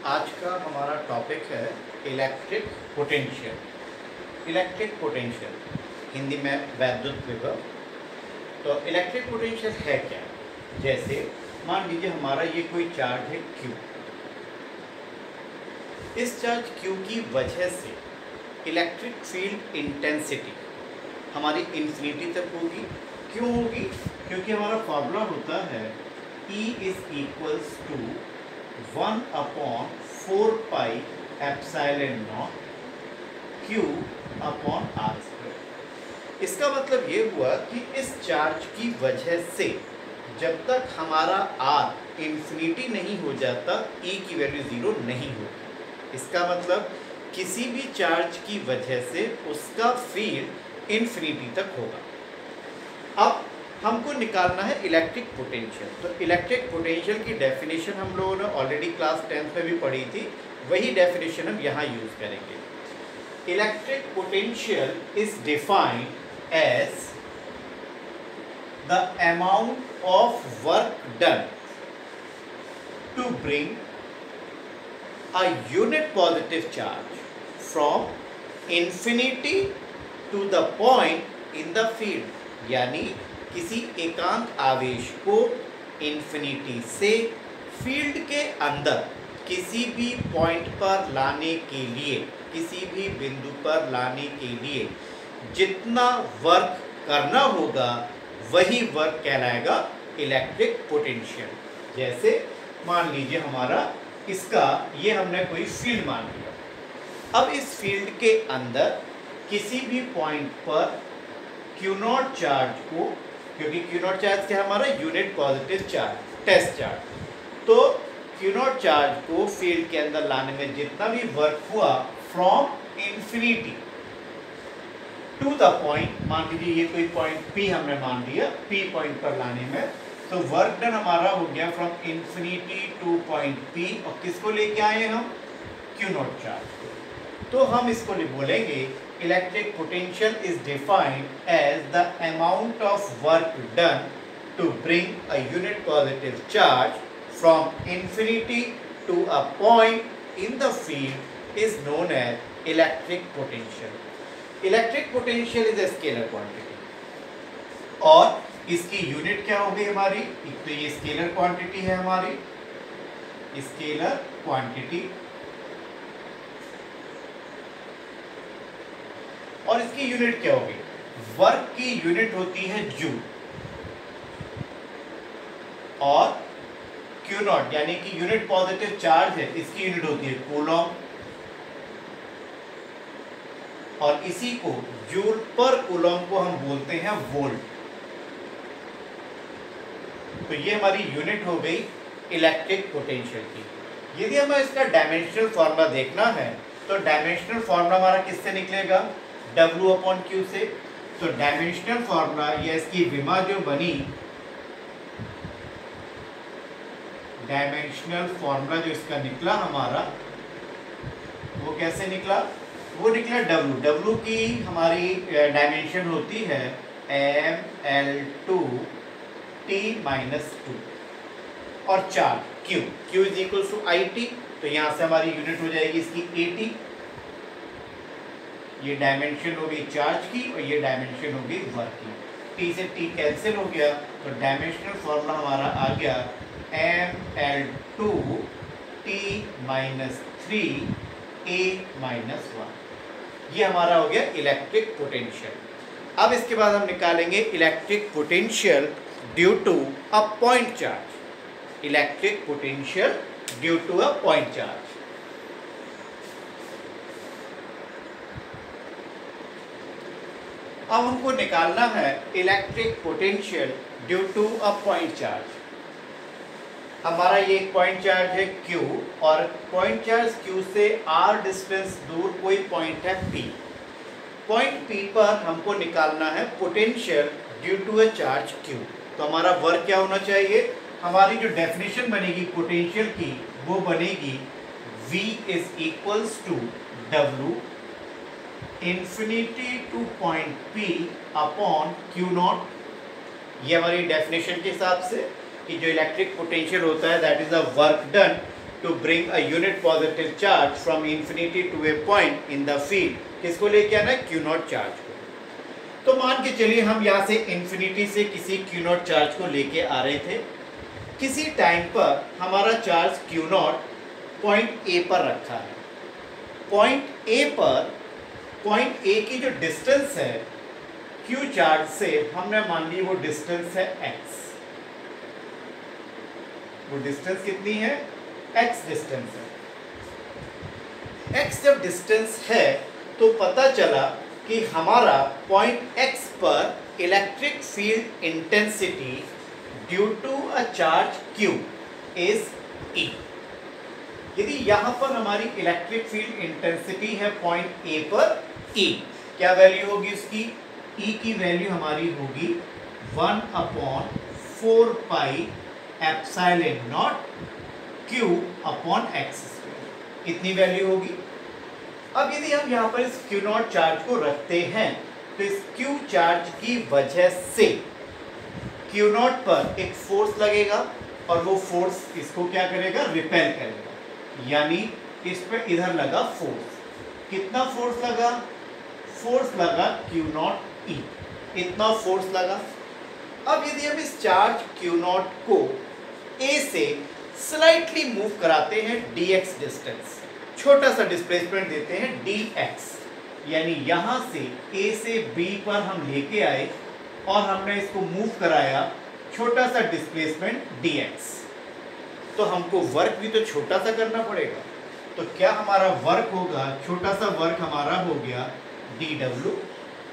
आज का हमारा टॉपिक है electric potential. Electric potential Hindi में वैद्युत विभव। तो इलेक्ट्रिक पोटेंशियल है क्या? जैसे मान लीजिए हमारा ये कोई चार्ज है Q। इस चार्ज Q की वजह से इलेक्ट्रिक फील्ड इंटेंसिटी हमारी इन्फिनिटी तक होगी। क्यों होगी? क्योंकि हमारा फॉर्मूला होता है E is equals to 1/4 pi epsilon not Q upon r²। इसका मतलब ये हुआ कि इस चार्ज की वजह से जब तक हमारा r इन्फिनिटी नहीं हो जाता E की वैल्यू 0 नहीं होगी। इसका मतलब किसी भी चार्ज की वजह से उसका फील्ड इन्फिनिटी तक होगा। अब हमको निकालना है इलेक्ट्रिक पोटेंशियल। तो इलेक्ट्रिक पोटेंशियल की डेफिनेशन हम लोगों ने ऑलरेडी क्लास 10th में भी पढ़ी थी, वही डेफिनेशन हम यहाँ यूज करेंगे। Electric potential is defined as the amount of work done to bring a unit positive charge from infinity to the point in the field, यानी किसी एकांक आवेश को इन्फिनिटी से फील्ड के अंदर किसी भी पॉइंट पर लाने के लिए, किसी भी बिंदु पर लाने के लिए जितना वर्क करना होगा वही वर्क कहलाएगा इलेक्ट्रिक पोटेंशियल। जैसे मान लीजिए हमारा इसका ये हमने कोई फील्ड मान लिया। अब इस फील्ड के अंदर किसी भी पॉइंट पर Q0 चार्ज को, क्योंकि Q0 चार्ज क्या हमारा unit positive charge, test charge, तो Q0 चार्ज को फील्ड के अंदर लाने में जितना भी वर्क हुआ from infinity to the point, मान लीजिए ये कोई पॉइंट P हमने मान लिया, P पॉइंट पर लाने में, तो वर्क डन हमारा हो गया from infinity to point P। और किसको लेके आए हम? Q0 चार्ज को। तो हम इसको बोलेंगे electric potential is defined as the amount of work done to bring a unit positive charge from infinity to a point in the field is known as electric potential. Electric potential is a scalar quantity और इसकी unit क्या होगी हमारी? एक तो ये scalar quantity है हमारी, स्केलर क्वांटिटी, और इसकी यूनिट क्या होगी? वर्क की यूनिट होती है जूल और Q0 यानी कि यूनिट पॉजिटिव चार्ज है, इसकी यूनिट होती है कूलॉम, और इसी को जूल पर कूलॉम को हम बोलते हैं वोल्ट। तो ये हमारी यूनिट हो गई इलेक्ट्रिक पोटेंशियल की। यदि हमें इसका डायमेंशनल फॉर्मूला देखना है तो डायमेंशनल फॉर्मूला हमारा किससे निकलेगा? W/Q से। तो डायमेंशनल फॉर्मूला या इसकी विमा जो बनी, डायमेंशनल फॉर्मूला जो इसका निकला हमारा, वो कैसे निकला? वो निकला W की हमारी डायमेंशन होती है ml2 T-2 और charge Q is equal to IT। तो यहां से हमारी यूनिट हो जाएगी इसकी AT। ये डायमेंशन हो गई चार्ज की और ये डायमेंशन हो गई वर्क की। T से T कैंसिल हो गया तो डायमेंशनल फॉर्मूला हमारा आ गया ml2 T-3 A-1। ये हमारा हो गया इलेक्ट्रिक पोटेंशियल। अब इसके बाद हम निकालेंगे electric potential due to a point charge. Electric potential due to a point charge. अब हमको निकालना है electric potential due to a point charge. हमारा ये पॉइंट चार्ज है Q और पॉइंट चार्ज Q से R डिस्टेंस दूर कोई पॉइंट है P। पॉइंट P पर हमको निकालना है potential due to a charge Q। तो हमारा वर्क क्या होना चाहिए? हमारी जो डेफिनेशन बनेगी पोटेंशियल की वो बनेगी V is equals to W infinity to point P upon Q0। ये हमारी डेफिनेशन के हिसाब से कि जो इलेक्ट्रिक पोटेंशियल होता है that is a work done to bring a unit positive charge from infinity to a point in the field. किसको लेके आना है? Q नॉट चार्ज को. तो मान के चलिए हम यहाँ से इन्फिनिटी से किसी Q नॉट चार्ज को लेके आ रहे थे. किसी टाइम पर हमारा charge Q not point A पर रखा है. पॉइंट A पर पॉइंट A की जो डिस्टेंस है Q चार्ज से, हमने मान ली वो डिस्टेंस है x. वो डिस्टेंस कितनी है? x डिस्टेंस है. x जब डिस्टेंस है तो पता चला कि हमारा पॉइंट x पर electric field intensity due to a charge q is E. यदि यहां पर हमारी इलेक्ट्रिक फील्ड इंटेंसिटी है पॉइंट A पर E, क्या वैल्यू होगी उसकी? E की वैल्यू हमारी होगी 1/4 pi epsilon not Q upon x square. इतनी वैल्यू होगी. अब यदि हम यहाँ पर इस Q नॉट चार्ज को रखते हैं तो इस Q चार्ज की वजह से Q नॉट पर एक फोर्स लगेगा और वो फोर्स इसको क्या करेगा? रिपेल करेगा. यानी इस पे इधर लगा फोर्स. कितना फोर्स लगा? फोर्स लगा Q नॉट E. इतना फोर्स लगा. अब यदि हम इस चार्ज Q नॉट को A से स्लाइटली मूव कराते हैं dx डिस्टेंस, छोटा सा डिस्प्लेसमेंट देते हैं dx, यानी यहां से A से B पर हम लेके आए और हमने इसको मूव कराया छोटा सा डिस्प्लेसमेंट dx, तो हमको वर्क भी तो छोटा सा करना पड़ेगा. तो क्या हमारा वर्क होगा? छोटा सा वर्क हमारा हो गया dw,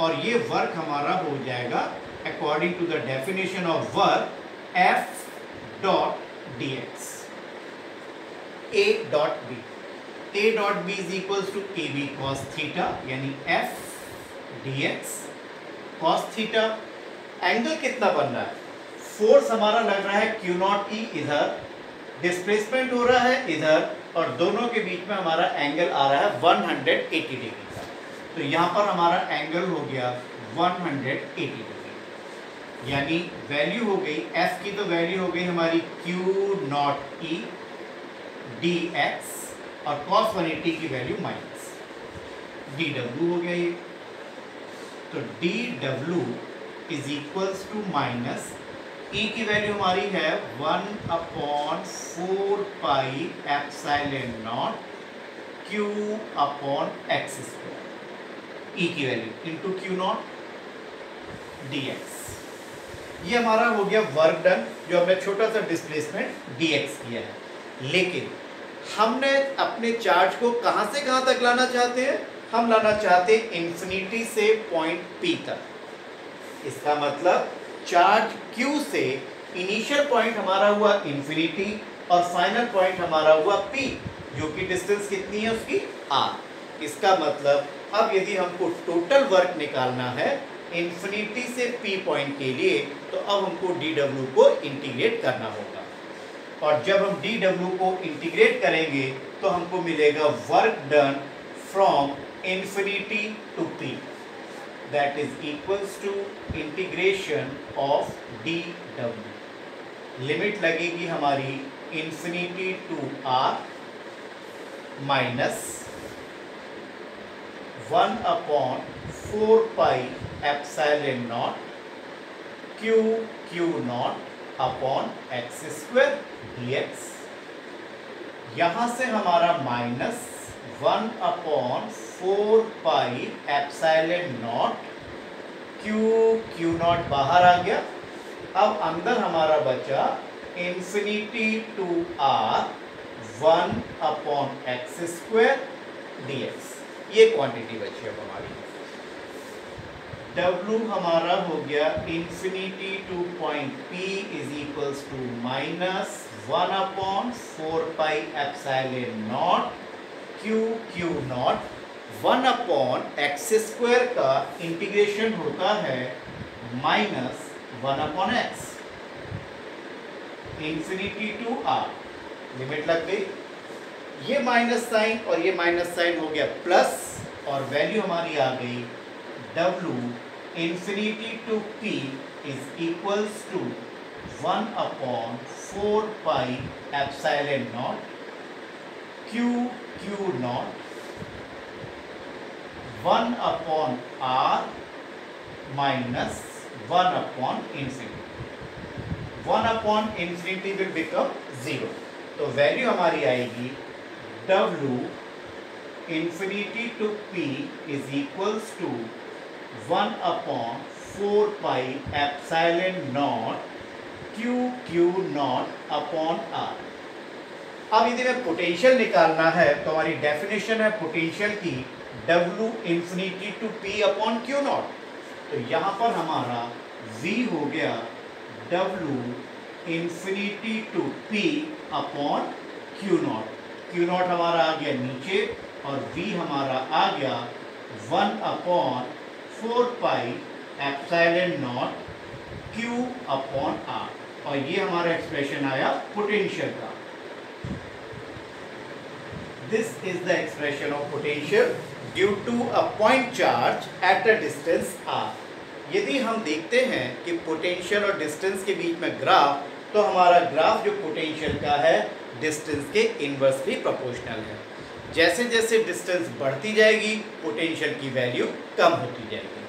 और ये वर्क हमारा हो जाएगा according to the definition of work F dot dx. A dot B. A dot B is equals to AB cos theta, यानी F dx cos theta. Angle कितना बन रहा है? फोर्स हमारा लग रहा है Q नॉट E इधर, डिस्प्लेसमेंट हो रहा है इधर, और दोनों के बीच में हमारा एंगल आ रहा है 180 डिग्री का. तो यहाँ पर हमारा एंगल हो गया 180 डिग्री. यानी वैल्यू हो गई F की, तो वैल्यू हो गई हमारी Q नॉट E dx, और cos 180 की वैल्यू माइनस dw हो गया ये. तो dw is equals to minus E की वैल्यू हमारी है 1/4 pi epsilon not Q upon x square. E की value into Q not dx. ये हमारा हो गया वर्क डन, जो हमने छोटा सा डिस्प्लेसमेंट dx किया है. लेकिन हमने अपने चार्ज को कहां से कहां तक लाना चाहते हैं? हम लाना चाहते हैं इंफिनिटी से पॉइंट P तक. इसका मतलब चार्ज Q से इनिशियल पॉइंट हमारा हुआ इंफिनिटी और फाइनल पॉइंट हमारा हुआ P, जो कि डिस्टेंस कितनी है उसकी? R. इसका मतलब अब यदि हमको टोटल वर्क निकालना है इंफिनिटी से P पॉइंट के लिए, तो अब हमको dw को इंटीग्रेट करना होगा. और जब हम dw को इंटीग्रेट करेंगे तो हमको मिलेगा work done from infinity to P, that is equals to integration of dw. Limit लगेगी हमारी infinity to R minus 1/4 pi epsilon not Q not upon x square dx. यहां से हमारा minus 1/4 pi epsilon not Q not बाहर आ गया. अब अंदर हमारा बचा infinity to R 1/x square dx. ये क्वांटिटी बची अब हमारी. W हमारा हो गया infinity to point P is equals to minus 1/4 pi epsilon not Q not 1/x square का इंटीग्रेशन होता है minus 1/x infinity to R. Limit लग गई. ये माइनस साइन और ये माइनस साइन हो गया प्लस, और वैल्यू हमारी आ गई W infinity to P is equals to 1/4 pi epsilon not Q not 1 upon R minus 1 upon infinity. 1 upon infinity will become 0, तो वैल्यू हमारी आएगी W infinity to P is equals to 1 upon 4 pi epsilon not Q not upon R। अब यदि में potential निकालना है तो हमारी डेफिनेशन है पोटेंशियल की W infinity to P upon Q not, तो यहाँ पर हमारा V हो गया W infinity to P upon Q not. Q not हमारा आ गया नीचे और V हमारा आ गया 1 upon 4 pi epsilon not Q upon R, और ये हमारा एक्सप्रेशन आया पोटेंशियल का। This is the expression of potential due to a point charge at a distance r। यदि हम देखते हैं कि पोटेंशियल और डिस्टेंस के बीच में ग्राफ, तो हमारा ग्राफ जो पोटेंशियल का है डिस्टेंस के इन्वर्सली प्रोपोर्शनल है। जैसे जैसे डिस्टेंस बढ़ती जाएगी पोटेंशियल की वैल्यू कम होती जाएगी।